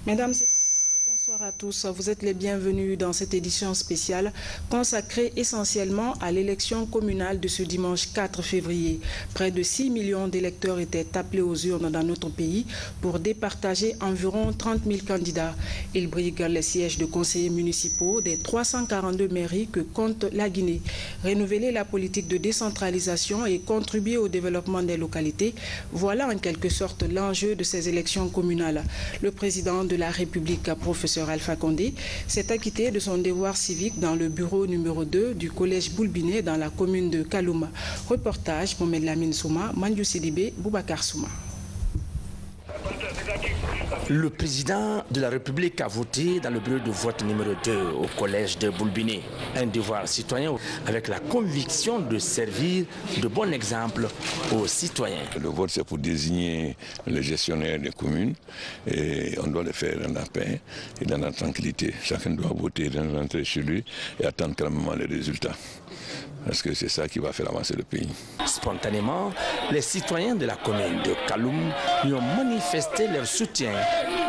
Mesdames et bonsoir à tous. Vous êtes les bienvenus dans cette édition spéciale consacrée essentiellement à l'élection communale de ce dimanche 4 février. Près de 6 millions d'électeurs étaient appelés aux urnes dans notre pays pour départager environ 30 000 candidats. Ils briguent les sièges de conseillers municipaux des 342 mairies que compte la Guinée. Renouveler la politique de décentralisation et contribuer au développement des localités, voilà en quelque sorte l'enjeu de ces élections communales. Le président de la République, professeur Alpha Condé, s'est acquitté de son devoir civique dans le bureau numéro 2 du collège Boulbiné dans la commune de Kaloum. Reportage Mohamed Lamine Souma, Mandjou Sidibé, Boubacar Souma. Le président de la République a voté dans le bureau de vote numéro 2 au collège de Boulbiné. Un devoir citoyen avec la conviction de servir de bon exemple aux citoyens. Le vote, c'est pour désigner les gestionnaires des communes et on doit le faire dans la paix et dans la tranquillité. Chacun doit voter, rentrer chez lui et attendre calmement les résultats. Parce que c'est ça qui va faire avancer le pays. Spontanément, les citoyens de la commune de Kaloum lui ont manifesté leur soutien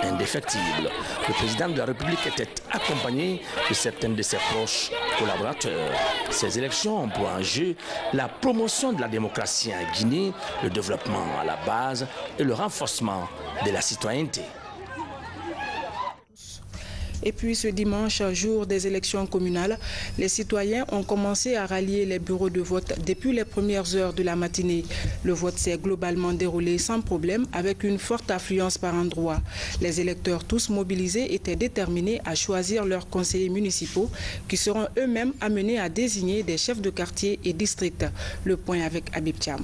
indéfectible. Le président de la République était accompagné de certains de ses proches collaborateurs. Ces élections ont pour enjeu la promotion de la démocratie en Guinée, le développement à la base et le renforcement de la citoyenneté. Et puis ce dimanche, jour des élections communales, les citoyens ont commencé à rallier les bureaux de vote depuis les premières heures de la matinée. Le vote s'est globalement déroulé sans problème avec une forte affluence par endroits. Les électeurs tous mobilisés étaient déterminés à choisir leurs conseillers municipaux qui seront eux-mêmes amenés à désigner des chefs de quartier et districts. Le point avec Habib Thiam.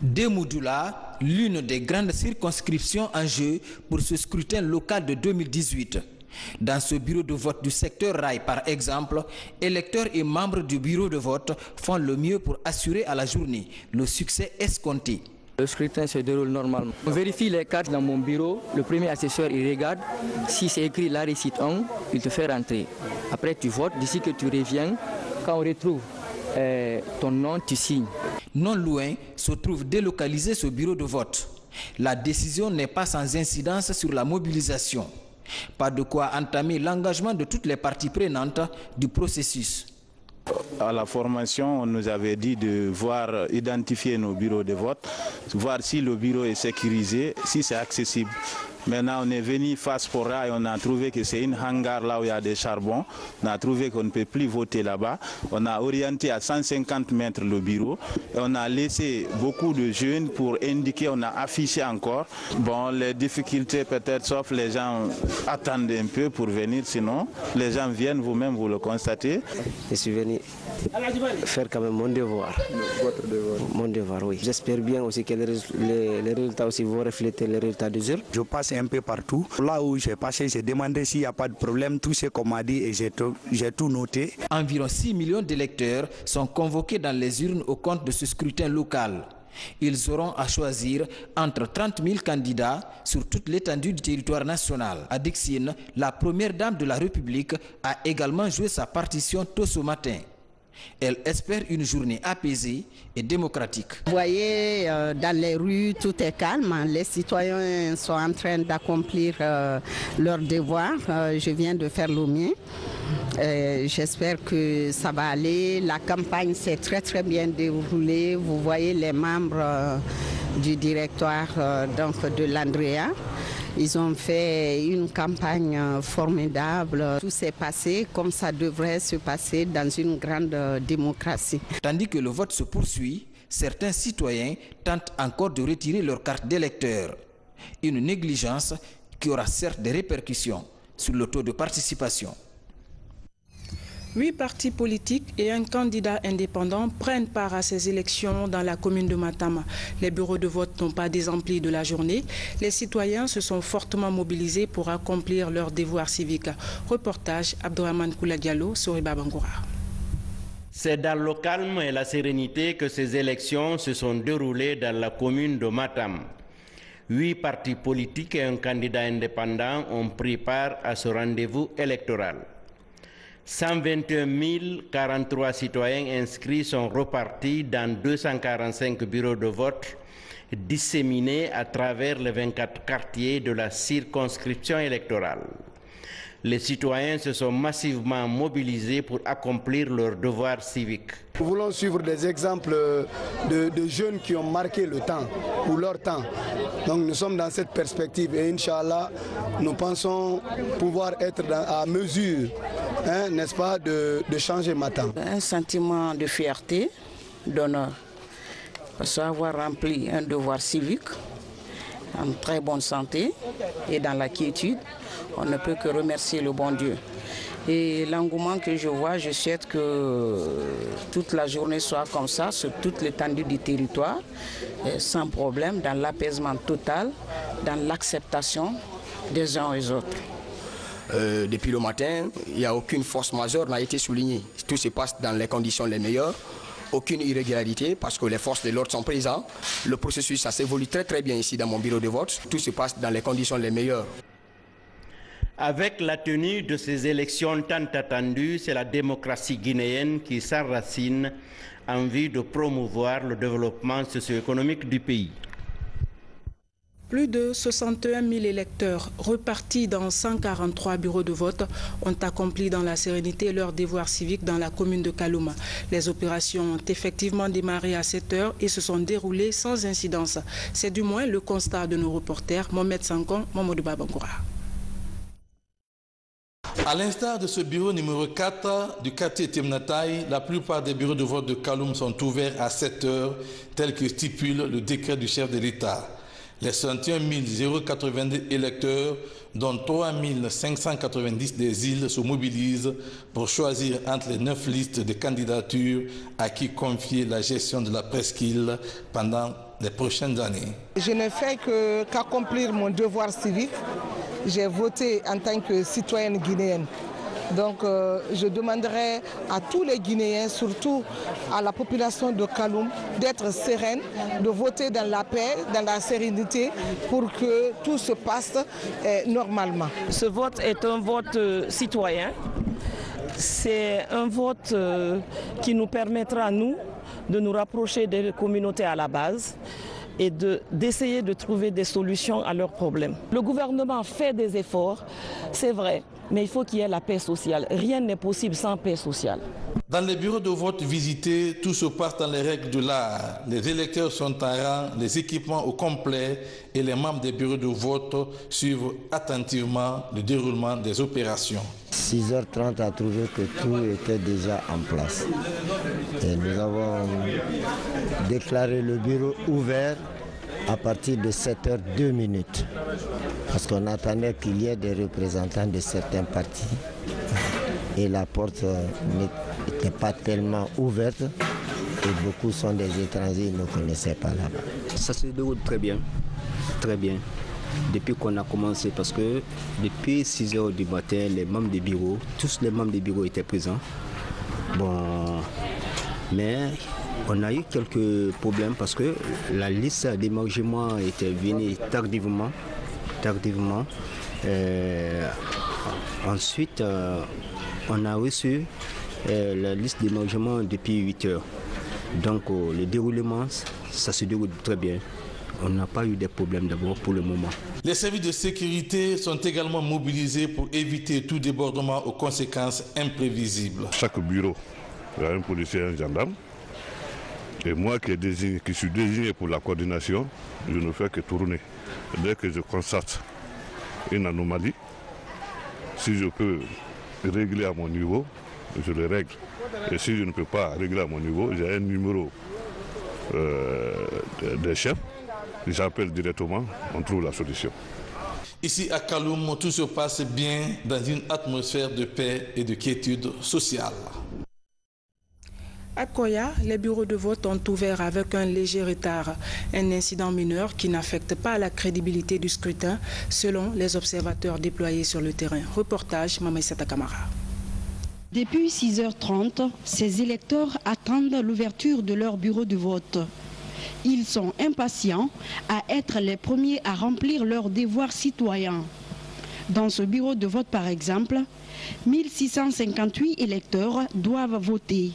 De Moudoula, l'une des grandes circonscriptions en jeu pour ce scrutin local de 2018. Dans ce bureau de vote du secteur Rail, par exemple, électeurs et membres du bureau de vote font le mieux pour assurer à la journée le succès escompté. Le scrutin se déroule normalement. On vérifie les cartes dans mon bureau. Le premier assesseur, il regarde. Si c'est écrit la récite 1, il te fait rentrer. Après, tu votes. D'ici que tu reviens, quand on retrouve ton nom, tu signes. Non loin se trouve délocalisé ce bureau de vote. La décision n'est pas sans incidence sur la mobilisation. Pas de quoi entamer l'engagement de toutes les parties prenantes du processus. À la formation, on nous avait dit de voir, identifier nos bureaux de vote, voir si le bureau est sécurisé, si c'est accessible. Maintenant, on est venu face Fora et on a trouvé que c'est une hangar là où il y a des charbons. On a trouvé qu'on ne peut plus voter là-bas. On a orienté à 150 mètres le bureau et on a laissé beaucoup de jeunes pour indiquer, on a affiché encore. Bon, les difficultés peut-être, sauf les gens attendent un peu pour venir, sinon les gens viennent, vous-même vous le constatez. Je suis venu faire quand même mon devoir. Votre devoir? Mon devoir, oui. J'espère bien aussi que les résultats aussi vont refléter les résultats des urnes. Je passe un peu partout. Là où j'ai passé, j'ai demandé s'il n'y a pas de problème, tout ce qu'on m'a dit et j'ai tout noté. Environ 6 millions d'électeurs sont convoqués dans les urnes au compte de ce scrutin local. Ils auront à choisir entre 30 000 candidats sur toute l'étendue du territoire national. Adixine, la première dame de la République, a également joué sa partition tôt ce matin. Elle espère une journée apaisée et démocratique. Vous voyez, dans les rues, tout est calme. Les citoyens sont en train d'accomplir leur devoir. Je viens de faire le mien. J'espère que ça va aller. La campagne s'est très bien déroulée. Vous voyez les membres du directoire de l'Andrea. Ils ont fait une campagne formidable. Tout s'est passé comme ça devrait se passer dans une grande démocratie. Tandis que le vote se poursuit, certains citoyens tentent encore de retirer leur carte d'électeur. Une négligence qui aura certes des répercussions sur le taux de participation. 8 partis politiques et un candidat indépendant prennent part à ces élections dans la commune de Matam. Les bureaux de vote n'ont pas désempli de la journée. Les citoyens se sont fortement mobilisés pour accomplir leur devoir civique. Reportage Abdourahmane Kouladialo, Soriba Bangoura. C'est dans le calme et la sérénité que ces élections se sont déroulées dans la commune de Matam. 8 partis politiques et un candidat indépendant ont pris part à ce rendez-vous électoral. 121 043 citoyens inscrits sont repartis dans 245 bureaux de vote disséminés à travers les 24 quartiers de la circonscription électorale. Les citoyens se sont massivement mobilisés pour accomplir leur devoir civique. Nous voulons suivre des exemples de jeunes qui ont marqué le temps, ou leur temps. Donc nous sommes dans cette perspective et Inch'Allah, nous pensons pouvoir être à mesure, n'est-ce pas, de changer Matam. Un sentiment de fierté, d'honneur, parce qu'avoir rempli un devoir civique en très bonne santé et dans la quiétude, on ne peut que remercier le bon Dieu. Et l'engouement que je vois, je souhaite que toute la journée soit comme ça, sur toute l'étendue du territoire, sans problème, dans l'apaisement total, dans l'acceptation des uns et des autres. Depuis le matin, il n'y a aucune force majeure n'a été soulignée. Tout se passe dans les conditions les meilleures. Aucune irrégularité parce que les forces de l'ordre sont présentes. Le processus, ça s'évolue très bien ici dans mon bureau de vote. Tout se passe dans les conditions les meilleures. Avec la tenue de ces élections tant attendues, c'est la démocratie guinéenne qui s'enracine en vue de promouvoir le développement socio-économique du pays. Plus de 61 000 électeurs repartis dans 143 bureaux de vote ont accompli dans la sérénité leur devoir civique dans la commune de Kaloum. Les opérations ont effectivement démarré à 7 heures et se sont déroulées sans incidence. C'est du moins le constat de nos reporters Mohamed Sankon, Mamadou Babangoura. À l'instar de ce bureau numéro 4 du quartier Temnataï, la plupart des bureaux de vote de Kaloum sont ouverts à 7 heures, tel que stipule le décret du chef de l'État. Les 61 082 électeurs, dont 3 590 des îles, se mobilisent pour choisir entre les 9 listes de candidatures à qui confier la gestion de la presqu'île pendant les prochaines années. Je ne fais qu'accomplir mon devoir civique. J'ai voté en tant que citoyenne guinéenne. Donc je demanderai à tous les Guinéens, surtout à la population de Kaloum, d'être sereine, de voter dans la paix, dans la sérénité, pour que tout se passe normalement. Ce vote est un vote citoyen. C'est un vote qui nous permettra, nous, de nous rapprocher des communautés à la base et d'essayer de trouver des solutions à leurs problèmes. Le gouvernement fait des efforts, c'est vrai, mais il faut qu'il y ait la paix sociale. Rien n'est possible sans paix sociale. Dans les bureaux de vote visités, tout se passe dans les règles de l'art. Les électeurs sont en rang, les équipements au complet et les membres des bureaux de vote suivent attentivement le déroulement des opérations. 6h30 a trouvé que tout était déjà en place. Et nous avons déclaré le bureau ouvert à partir de 7h02. Parce qu'on attendait qu'il y ait des représentants de certains partis. Et la porte n'était pas tellement ouverte. Et beaucoup sont des étrangers, ils ne connaissaient pas là-bas. Ça se déroule très bien. Très bien. Depuis qu'on a commencé, parce que depuis 6h du matin, les membres des bureaux, tous les membres des bureaux étaient présents. Bon, mais on a eu quelques problèmes parce que la liste d'émargement était venue tardivement. Ensuite, on a reçu la liste d'émargement depuis 8h. Donc le déroulement, ça se déroule très bien. On n'a pas eu de problèmes d'abord pour le moment. Les services de sécurité sont également mobilisés pour éviter tout débordement aux conséquences imprévisibles. Chaque bureau, il y a un policier et un gendarme. Et moi qui suis désigné pour la coordination, je ne fais que tourner. Dès que je constate une anomalie, si je peux régler à mon niveau, je le règle. Et si je ne peux pas régler à mon niveau, j'ai un numéro des chefs. J'appelle directement, on trouve la solution. Ici à Kaloum, tout se passe bien dans une atmosphère de paix et de quiétude sociale. À Koya, les bureaux de vote ont ouvert avec un léger retard. Un incident mineur qui n'affecte pas la crédibilité du scrutin, selon les observateurs déployés sur le terrain. Reportage Mamaïsata Kamara. Depuis 6h30, ces électeurs attendent l'ouverture de leur bureau de vote. Ils sont impatients à être les premiers à remplir leurs devoirs citoyens. Dans ce bureau de vote, par exemple, 1658 électeurs doivent voter.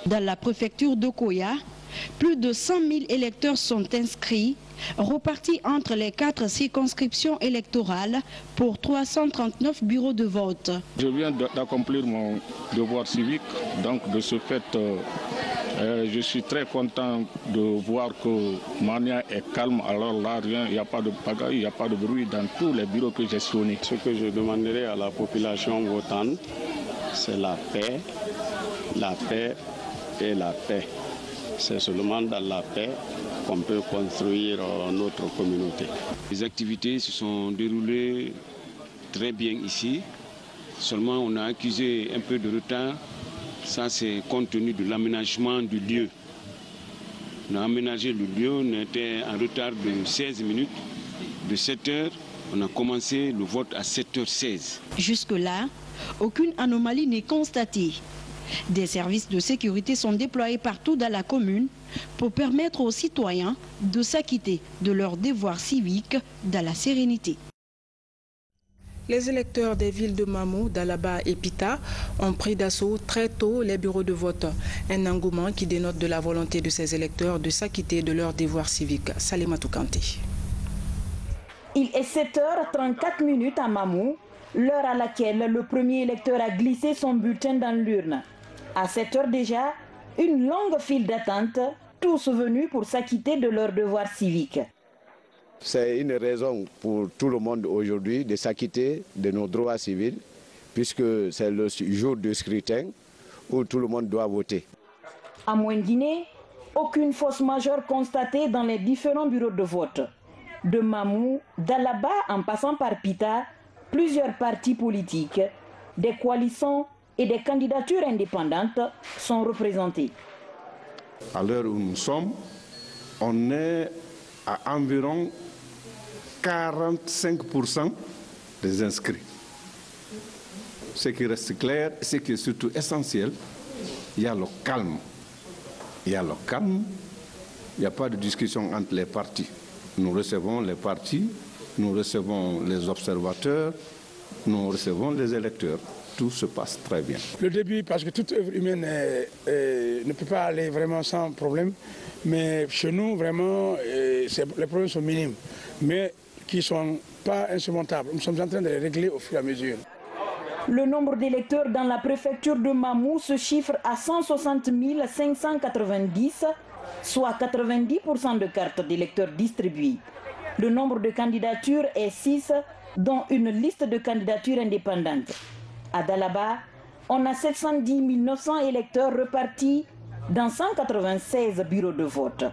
Dans la préfecture de Koya, plus de 100 000 électeurs sont inscrits, repartis entre les 4 circonscriptions électorales pour 339 bureaux de vote. Je viens d'accomplir mon devoir civique, donc de ce fait, je suis très content de voir que Mania est calme. Alors là, il n'y a pas de pagaille, il n'y a pas de bruit dans tous les bureaux que j'ai sonnés. Ce que je demanderai à la population votante, c'est la paix et la paix. C'est seulement dans la paix qu'on peut construire notre communauté. Les activités se sont déroulées très bien ici. Seulement, on a accusé un peu de retard. Ça, c'est compte tenu de l'aménagement du lieu. On a aménagé le lieu, on était en retard de 16 minutes. De 7 heures, on a commencé le vote à 7h16. Jusque-là, aucune anomalie n'est constatée. Des services de sécurité sont déployés partout dans la commune pour permettre aux citoyens de s'acquitter de leurs devoirs civiques dans la sérénité. Les électeurs des villes de Mamou, Dalaba et Pita ont pris d'assaut très tôt les bureaux de vote. Un engouement qui dénote de la volonté de ces électeurs de s'acquitter de leurs devoirs civiques. Salimatou Kanté. Il est 7h34 à Mamou, l'heure à laquelle le premier électeur a glissé son bulletin dans l'urne. À 7h déjà, une longue file d'attente, tous venus pour s'acquitter de leurs devoirs civiques. C'est une raison pour tout le monde aujourd'hui de s'acquitter de nos droits civils, puisque c'est le jour du scrutin où tout le monde doit voter. À Mouenguiné, aucune force majeure constatée dans les différents bureaux de vote. De Mamou, d'Alaba en passant par Pita, plusieurs partis politiques, des coalitions et des candidatures indépendantes sont représentés. À l'heure où nous sommes, on est à environ 45% des inscrits. Ce qui reste clair, ce qui est surtout essentiel, il y a le calme. Il y a le calme, il n'y a pas de discussion entre les partis. Nous recevons les partis, nous recevons les observateurs, nous recevons les électeurs. Tout se passe très bien. Le début, parce que toute œuvre humaine ne peut pas aller vraiment sans problème, mais chez nous, vraiment, les problèmes sont minimes, mais qui ne sont pas insurmontables. Nous sommes en train de les régler au fur et à mesure. Le nombre d'électeurs dans la préfecture de Mamou se chiffre à 160 590, soit 90% de cartes d'électeurs distribuées. Le nombre de candidatures est 6, dont une liste de candidatures indépendantes. À Dalaba, on a 710 900 électeurs repartis dans 196 bureaux de vote.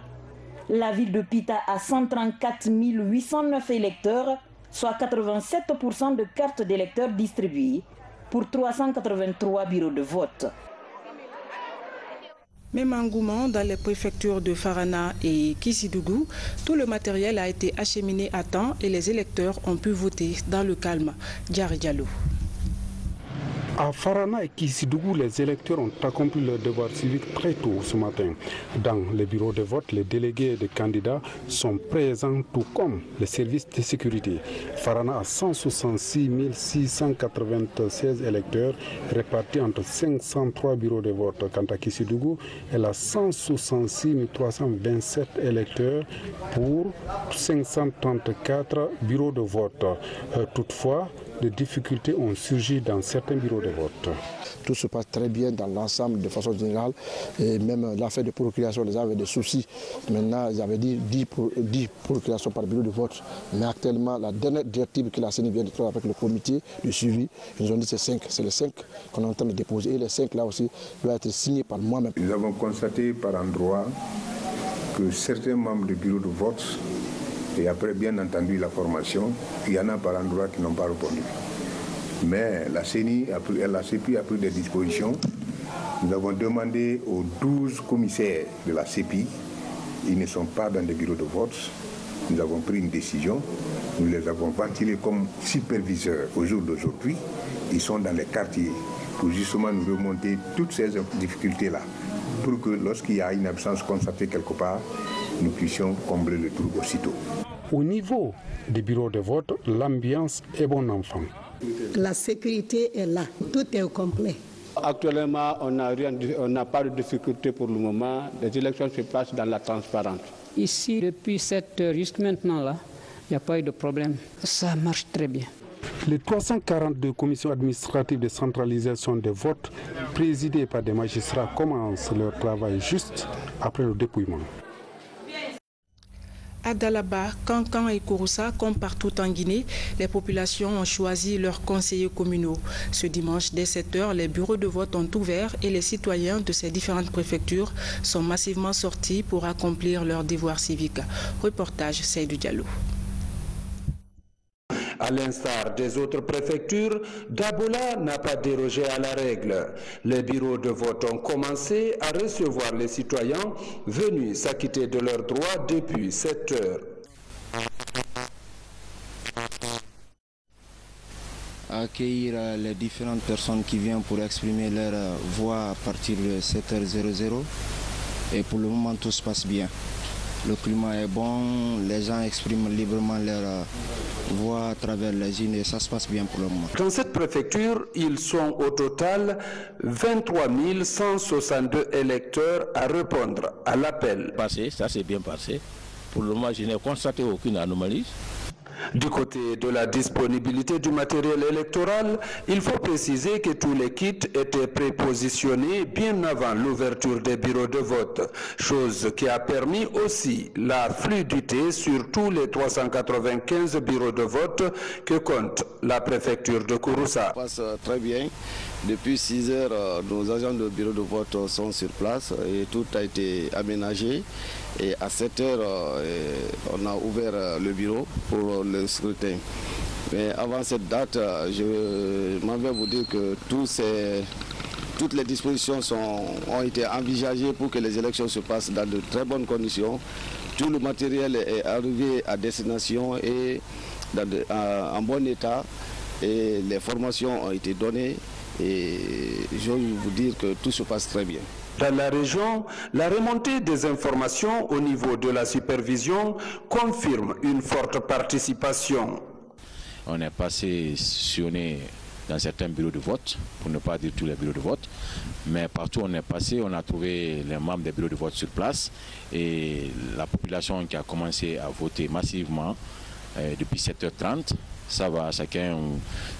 La ville de Pita a 134 809 électeurs, soit 87% de cartes d'électeurs distribuées pour 383 bureaux de vote. Même engouement dans les préfectures de Farana et Kissidougou, tout le matériel a été acheminé à temps et les électeurs ont pu voter dans le calme. Diarry Diallo. À Farana et Kissidougou, les électeurs ont accompli leur devoir civique très tôt ce matin. Dans les bureaux de vote, les délégués et les candidats sont présents, tout comme les services de sécurité. Farana a 166 696 électeurs répartis entre 503 bureaux de vote. Quant à Kissidougou, elle a 166 327 électeurs pour 534 bureaux de vote. Toutefois, des difficultés ont surgi dans certains bureaux de vote. Tout se passe très bien dans l'ensemble de façon générale. Et même l'affaire de procuration, les gens avaient des soucis. Maintenant, ils avaient dit 10 procurations par bureau de vote. Mais actuellement, la dernière directive que la CENI vient de trouver avec le comité de suivi, ils nous ont dit c'est 5. C'est les 5 qu'on est en train de déposer. Et les 5 là aussi doivent être signés par moi-même. Nous avons constaté par endroit que certains membres du bureau de vote, et après bien entendu la formation, il y en a par endroit qui n'ont pas répondu. Mais la CENI, la CEPI a pris des dispositions. Nous avons demandé aux 12 commissaires de la CEPI, ils ne sont pas dans des bureaux de vote. Nous avons pris une décision, nous les avons ventilés comme superviseurs au jour d'aujourd'hui. Ils sont dans les quartiers pour justement nous remonter toutes ces difficultés-là, pour que lorsqu'il y a une absence constatée quelque part, nous puissions combler le trou aussitôt. Au niveau des bureaux de vote, l'ambiance est bon enfant. La sécurité est là, tout est au complet. Actuellement, on n'a pas de difficulté pour le moment. Les élections se passent dans la transparence. Ici, depuis 7 heures jusqu'à maintenant, là, il n'y a pas eu de problème. Ça marche très bien. Les 342 commissions administratives de centralisation des votes, présidées par des magistrats, commencent leur travail juste après le dépouillement. À Dalaba, Kankan et Kouroussa, comme partout en Guinée, les populations ont choisi leurs conseillers communaux. Ce dimanche, dès 7 heures, les bureaux de vote ont ouvert et les citoyens de ces différentes préfectures sont massivement sortis pour accomplir leur devoir civique. Reportage Seydou Diallo. À l'instar des autres préfectures, Dabola n'a pas dérogé à la règle. Les bureaux de vote ont commencé à recevoir les citoyens venus s'acquitter de leurs droits depuis 7 heures. Accueillir les différentes personnes qui viennent pour exprimer leur voix à partir de 7h00 et pour le moment tout se passe bien. Le climat est bon, les gens expriment librement leur voix à travers les urnes et ça se passe bien pour le moment. Dans cette préfecture, ils sont au total 23 162 électeurs à répondre à l'appel. Ça s'est bien passé. Pour le moment, je n'ai constaté aucune anomalie. Du côté de la disponibilité du matériel électoral, il faut préciser que tous les kits étaient prépositionnés bien avant l'ouverture des bureaux de vote, chose qui a permis aussi la fluidité sur tous les 395 bureaux de vote que compte la préfecture de Kouroussa. Ça passe très bien. Depuis 6 heures, nos agents de bureau de vote sont sur place et tout a été aménagé. Et à 7 heures, on a ouvert le bureau pour le scrutin. Mais avant cette date, je m'en vais vous dire que toutes les dispositions ont été envisagées pour que les élections se passent dans de très bonnes conditions. Tout le matériel est arrivé à destination et en bon état. Et les formations ont été données. Et je veux vous dire que tout se passe très bien. Dans la région, la remontée des informations au niveau de la supervision confirme une forte participation. On est passé sillonner dans certains bureaux de vote, pour ne pas dire tous les bureaux de vote, mais partout où on est passé, on a trouvé les membres des bureaux de vote sur place et la population qui a commencé à voter massivement depuis 7h30. Ça va, chacun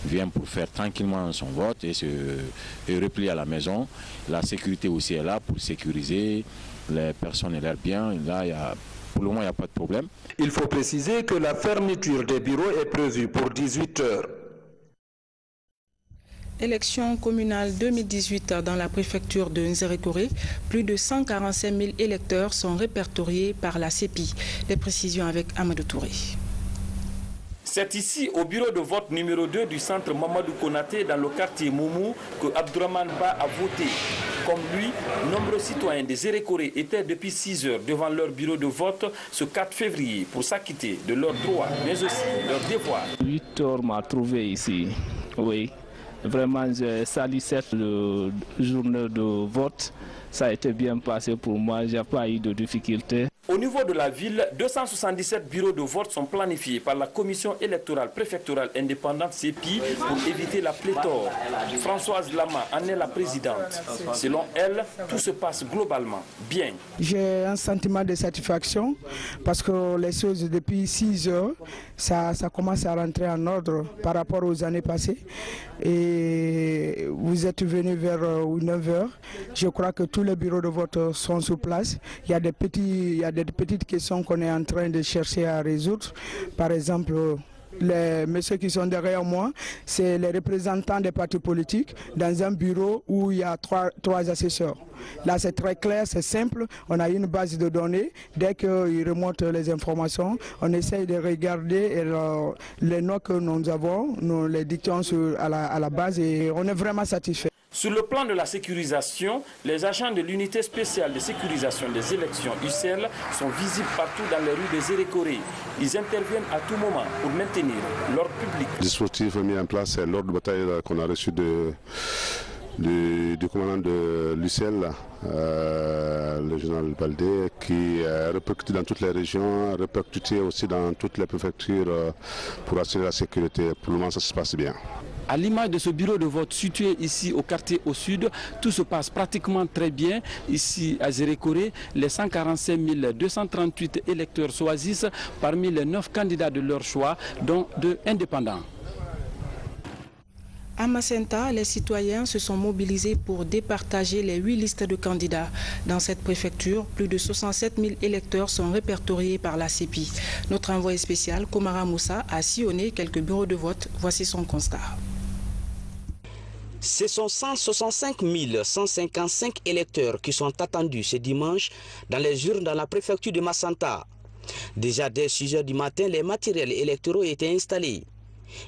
vient pour faire tranquillement son vote et se replier à la maison. La sécurité aussi est là pour sécuriser les personnes et leurs biens. Là, pour le moment, il n'y a pas de problème. Il faut préciser que la fermeture des bureaux est prévue pour 18 heures. Élection communale 2018 dans la préfecture de Nzérékoré. Plus de 145 000 électeurs sont répertoriés par la CEPI. Les précisions avec Amadou Touré. C'est ici, au bureau de vote numéro 2 du centre Mamadou Konaté, dans le quartier Moumou, que Abdourahmane Ba a voté. Comme lui, nombreux citoyens des Zérékoré étaient depuis 6 heures devant leur bureau de vote ce 4 février pour s'acquitter de leurs droits, mais aussi leurs devoirs. 8 heures m'a trouvé ici, oui. Vraiment, j'ai sali cette journée de vote. Ça a été bien passé pour moi, je n'ai pas eu de difficultés. Au niveau de la ville, 277 bureaux de vote sont planifiés par la commission électorale préfectorale indépendante CEPI pour éviter la pléthore. Françoise Lama en est la présidente. Selon elle, tout se passe globalement bien. J'ai un sentiment de satisfaction parce que les choses depuis 6 heures, ça commence à rentrer en ordre par rapport aux années passées. Et vous êtes venu vers 9 heures. Je crois que tous les bureaux de vote sont sur place. Il y a des petites questions qu'on est en train de chercher à résoudre. Par exemple, les messieurs qui sont derrière moi, c'est les représentants des partis politiques dans un bureau où il y a trois assesseurs. Là, c'est très clair, c'est simple. On a une base de données. Dès qu'ils remontent les informations, on essaye de regarder les notes que nous avons, nous les dictons à la base et on est vraiment satisfait. Sur le plan de la sécurisation, les agents de l'unité spéciale de sécurisation des élections UCL sont visibles partout dans les rues des Zérékoré. Ils interviennent à tout moment pour maintenir l'ordre public. Le dispositif mis en place, c'est l'ordre de bataille qu'on a reçu du commandant de l'UCL, le général Baldé, qui est répercuté dans toutes les régions, répercuté aussi dans toutes les préfectures pour assurer la sécurité. Pour le moment, ça se passe bien. À l'image de ce bureau de vote situé ici au quartier au sud, tout se passe pratiquement très bien. Ici à Zérékoré, les 145 238 électeurs choisissent parmi les 9 candidats de leur choix, dont 2 indépendants. À Macenta, les citoyens se sont mobilisés pour départager les 8 listes de candidats. Dans cette préfecture, plus de 67 000 électeurs sont répertoriés par la CEPI. Notre envoyé spécial, Komara Moussa, a sillonné quelques bureaux de vote. Voici son constat. Ce sont 165 155 électeurs qui sont attendus ce dimanche dans les urnes dans la préfecture de Macenta. Déjà dès 6 h du matin, les matériels électoraux étaient installés.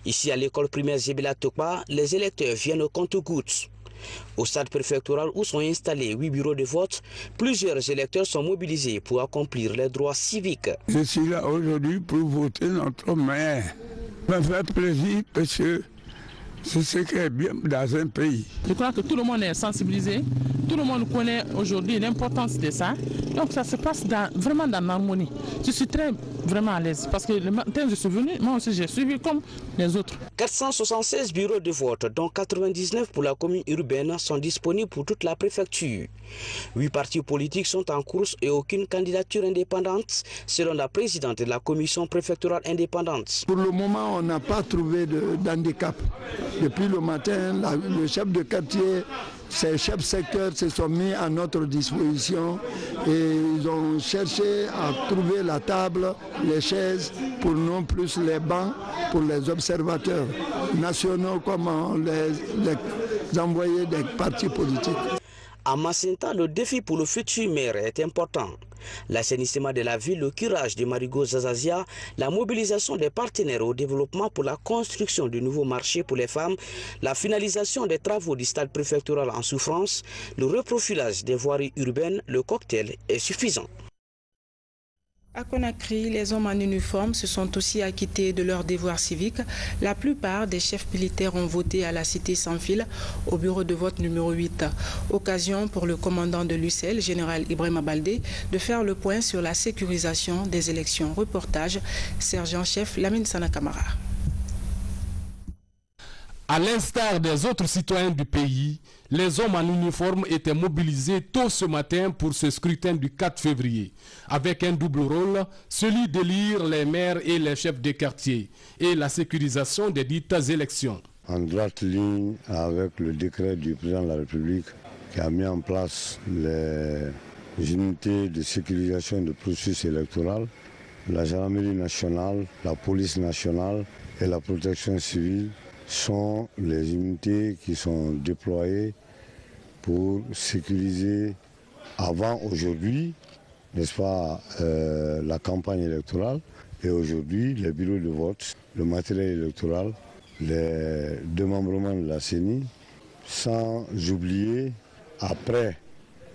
Ici à l'école primaire Zébila Tokpa, les électeurs viennent au compte-gouttes. Au stade préfectoral où sont installés 8 bureaux de vote, plusieurs électeurs sont mobilisés pour accomplir leurs droits civiques. Je suis là aujourd'hui pour voter notre maire. Ça me fait plaisir parce que c'est ce qui est bien dans un pays. Je crois que tout le monde est sensibilisé, tout le monde connaît aujourd'hui l'importance de ça. Donc ça se passe vraiment dans l'harmonie. Je suis vraiment à l'aise parce que le matin je suis venu, moi aussi j'ai suivi comme les autres. 476 bureaux de vote, dont 99 pour la commune urbaine, sont disponibles pour toute la préfecture. 8 partis politiques sont en course et aucune candidature indépendante, selon la présidente de la commission préfectorale indépendante. Pour le moment, on n'a pas trouvé d'handicap. Depuis le matin, le chef de quartier, ces chefs secteurs se sont mis à notre disposition et ils ont cherché à trouver la table, les chaises, pour non plus les bancs, pour les observateurs nationaux comme les envoyés des partis politiques. À Macenta, le défi pour le futur maire est important. L'assainissement de la ville, le curage de Marigot Zazazia, la mobilisation des partenaires au développement pour la construction de nouveaux marchés pour les femmes, la finalisation des travaux du stade préfectoral en souffrance, le reprofilage des voiries urbaines, le cocktail est suffisant. À Conakry, les hommes en uniforme se sont aussi acquittés de leurs devoirs civiques. La plupart des chefs militaires ont voté à la cité sans fil au bureau de vote numéro 8. Occasion pour le commandant de l'UCL, général Ibrahima Baldé, de faire le point sur la sécurisation des élections. Reportage, sergent-chef Lamine Sanakamara. À l'instar des autres citoyens du pays, les hommes en uniforme étaient mobilisés tôt ce matin pour ce scrutin du 4 février, avec un double rôle, celui d'élire les maires et les chefs de quartier, et la sécurisation des dites élections. En droite ligne avec le décret du président de la République qui a mis en place les unités de sécurisation du processus électoral, la gendarmerie nationale, la police nationale et la protection civile sont les unités qui sont déployées pour sécuriser avant aujourd'hui, n'est-ce pas, la campagne électorale et aujourd'hui les bureaux de vote, le matériel électoral, les démembrements de la CENI, sans oublier après,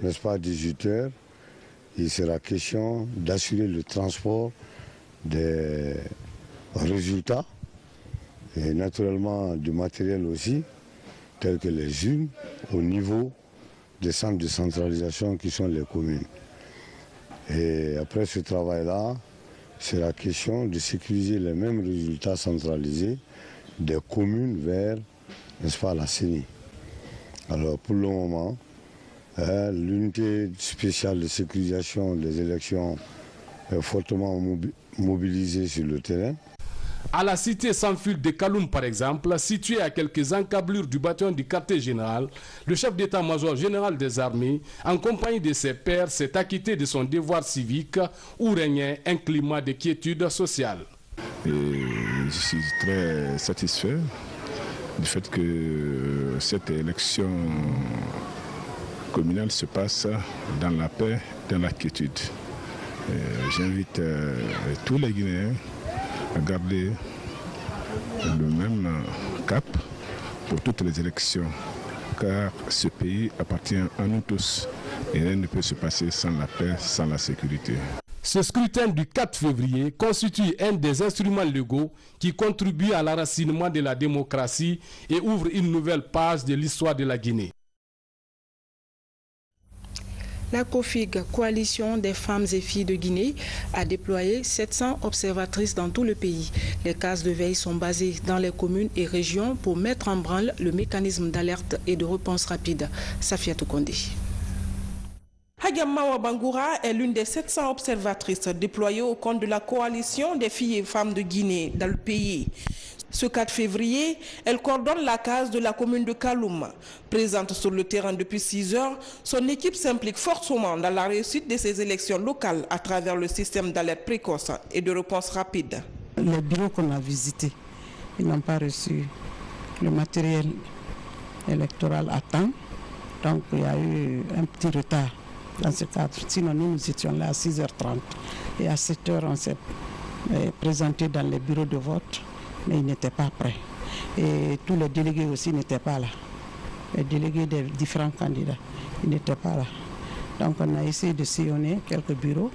n'est-ce pas, 18 heures, il sera question d'assurer le transport des résultats et naturellement du matériel aussi, tel que les urnes, au niveau des centres de centralisation qui sont les communes. Et après ce travail-là, c'est la question de sécuriser les mêmes résultats centralisés des communes vers, n'est-ce pas, la CENI. Alors pour le moment, l'unité spéciale de sécurisation des élections est fortement mobilisée sur le terrain. À la cité sans fil de Kaloum, par exemple, située à quelques encablures du bâtiment du quartier général, le chef d'état-major général des armées, en compagnie de ses pairs, s'est acquitté de son devoir civique où régnait un climat de quiétude sociale. Et je suis très satisfait du fait que cette élection communale se passe dans la paix, dans la quiétude. J'invite tous les Guinéens à garder le même cap pour toutes les élections, car ce pays appartient à nous tous et rien ne peut se passer sans la paix, sans la sécurité. Ce scrutin du 4 février constitue un des instruments légaux qui contribuent à l'enracinement de la démocratie et ouvre une nouvelle page de l'histoire de la Guinée. La COFIG, Coalition des femmes et filles de Guinée, a déployé 700 observatrices dans tout le pays. Les cases de veille sont basées dans les communes et régions pour mettre en branle le mécanisme d'alerte et de réponse rapide. Safiatou Kondé. Hadiamawa Bangoura est l'une des 700 observatrices déployées au compte de la coalition des filles et femmes de Guinée dans le pays. Ce 4 février, elle coordonne la case de la commune de Kaloum. Présente sur le terrain depuis 6 heures, son équipe s'implique fortement dans la réussite de ces élections locales à travers le système d'alerte précoce et de réponse rapide. Les bureaux qu'on a visités, ils n'ont pas reçu le matériel électoral à temps. Donc il y a eu un petit retard dans ce cadre. Sinon nous étions là à 6h30 et à 7h on s'est présenté dans les bureaux de vote, mais ils n'étaient pas prêts. Et tous les délégués aussi n'étaient pas là. Les délégués des différents candidats, ils n'étaient pas là. Donc on a essayé de sillonner quelques bureaux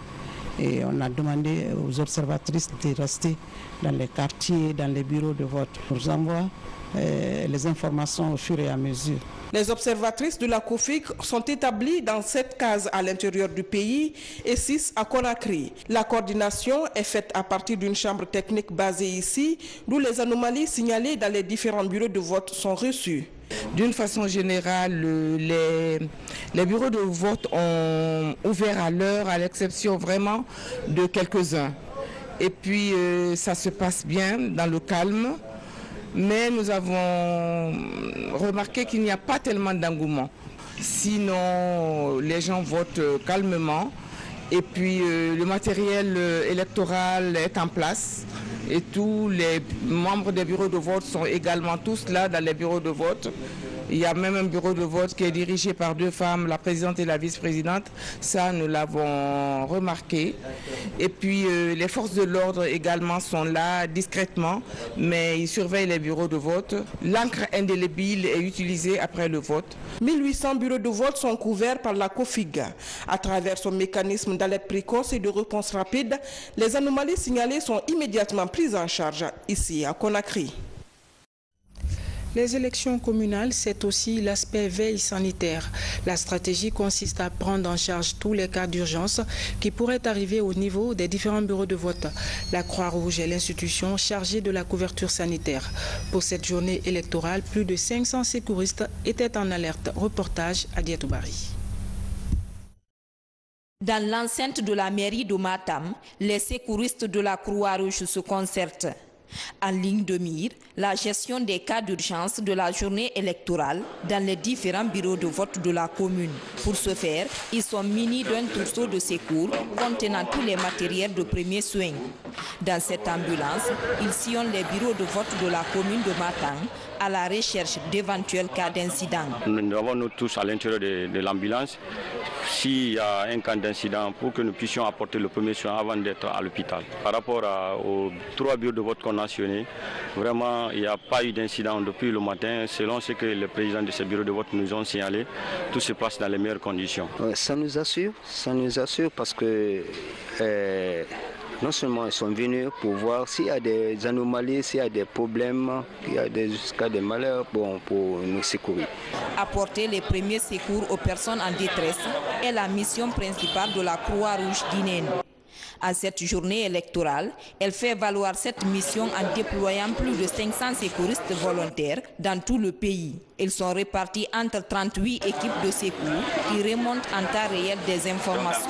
et on a demandé aux observatrices de rester dans les quartiers, dans les bureaux de vote. On nous envoie les informations au fur et à mesure. Les observatrices de la COFIG sont établies dans 7 cases à l'intérieur du pays et 6 à Conakry. La coordination est faite à partir d'une chambre technique basée ici, d'où les anomalies signalées dans les différents bureaux de vote sont reçues. D'une façon générale, les bureaux de vote ont ouvert à l'heure, à l'exception vraiment de quelques-uns. Et puis ça se passe bien dans le calme. Mais nous avons remarqué qu'il n'y a pas tellement d'engouement. Sinon, les gens votent calmement et puis le matériel électoral est en place et tous les membres des bureaux de vote sont également tous là dans les bureaux de vote. Il y a même un bureau de vote qui est dirigé par 2 femmes, la présidente et la vice-présidente. Ça, nous l'avons remarqué. Et puis, les forces de l'ordre également sont là discrètement, mais ils surveillent les bureaux de vote. L'encre indélébile est utilisée après le vote. 1800 bureaux de vote sont couverts par la COFIG. À travers son mécanisme d'alerte précoce et de réponse rapide, les anomalies signalées sont immédiatement prises en charge ici à Conakry. Les élections communales, c'est aussi l'aspect veille sanitaire. La stratégie consiste à prendre en charge tous les cas d'urgence qui pourraient arriver au niveau des différents bureaux de vote. La Croix-Rouge est l'institution chargée de la couverture sanitaire. Pour cette journée électorale, plus de 500 secouristes étaient en alerte. Reportage à Diatoubari. Dans l'enceinte de la mairie de Matam, les secouristes de la Croix-Rouge se concertent. En ligne de mire, la gestion des cas d'urgence de la journée électorale dans les différents bureaux de vote de la commune. Pour ce faire, ils sont munis d'un trousseau de secours contenant tous les matériels de premiers soins. Dans cette ambulance, ils sillonnent les bureaux de vote de la commune de Matang à la recherche d'éventuels cas d'incident. Nous avons nous tous à l'intérieur de l'ambulance. S'il y a un cas d'incident, pour que nous puissions apporter le premier soin avant d'être à l'hôpital. Par rapport aux 3 bureaux de vote qu'on a mentionnés, vraiment il n'y a pas eu d'incident depuis le matin. Selon ce que les présidents de ces bureaux de vote nous ont signalé, tout se passe dans les meilleures conditions. Ça nous assure parce que non seulement ils sont venus pour voir s'il y a des anomalies, s'il y a des problèmes, il y a des cas de malheur, pour nous secourir. Apporter les premiers secours aux personnes en détresse est la mission principale de la Croix-Rouge guinéenne. À cette journée électorale, elle fait valoir cette mission en déployant plus de 500 secouristes volontaires dans tout le pays. Ils sont répartis entre 38 équipes de secours qui remontent en temps réel des informations.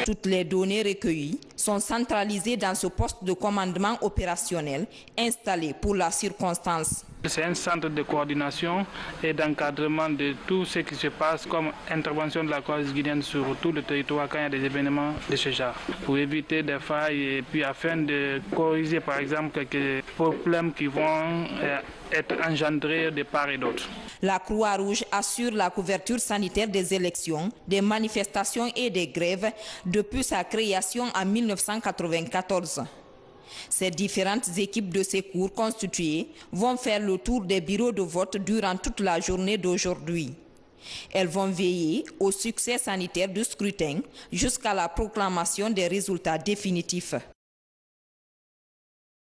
Toutes les données recueillies sont centralisées dans ce poste de commandement opérationnel installé pour la circonstance. C'est un centre de coordination et d'encadrement de tout ce qui se passe comme intervention de la Croix-Rouge guinéenne sur tout le territoire quand il y a des événements de ce genre. Pour éviter des failles et puis afin de corriger par exemple quelques problèmes qui vont être engendrés de part et d'autre. La Croix-Rouge assure la couverture sanitaire des élections, des manifestations et des grèves depuis sa création en 1994. Ces différentes équipes de secours constituées vont faire le tour des bureaux de vote durant toute la journée d'aujourd'hui. Elles vont veiller au succès sanitaire du scrutin jusqu'à la proclamation des résultats définitifs.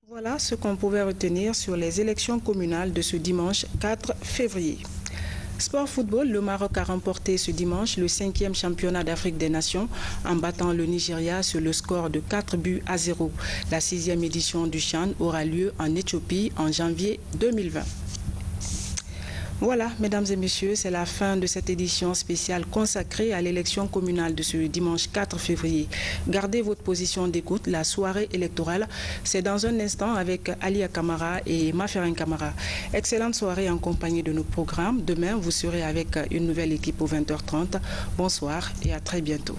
Voilà ce qu'on pouvait retenir sur les élections communales de ce dimanche 4 février. Sport football, le Maroc a remporté ce dimanche le 5e championnat d'Afrique des Nations en battant le Nigeria sur le score de 4-0. La 6e édition du CHAN aura lieu en Éthiopie en janvier 2020. Voilà, mesdames et messieurs, c'est la fin de cette édition spéciale consacrée à l'élection communale de ce dimanche 4 février. Gardez votre position d'écoute. La soirée électorale, c'est dans un instant avec Alia Kamara et Maferin Kamara. Excellente soirée en compagnie de nos programmes. Demain, vous serez avec une nouvelle équipe aux 20h30. Bonsoir et à très bientôt.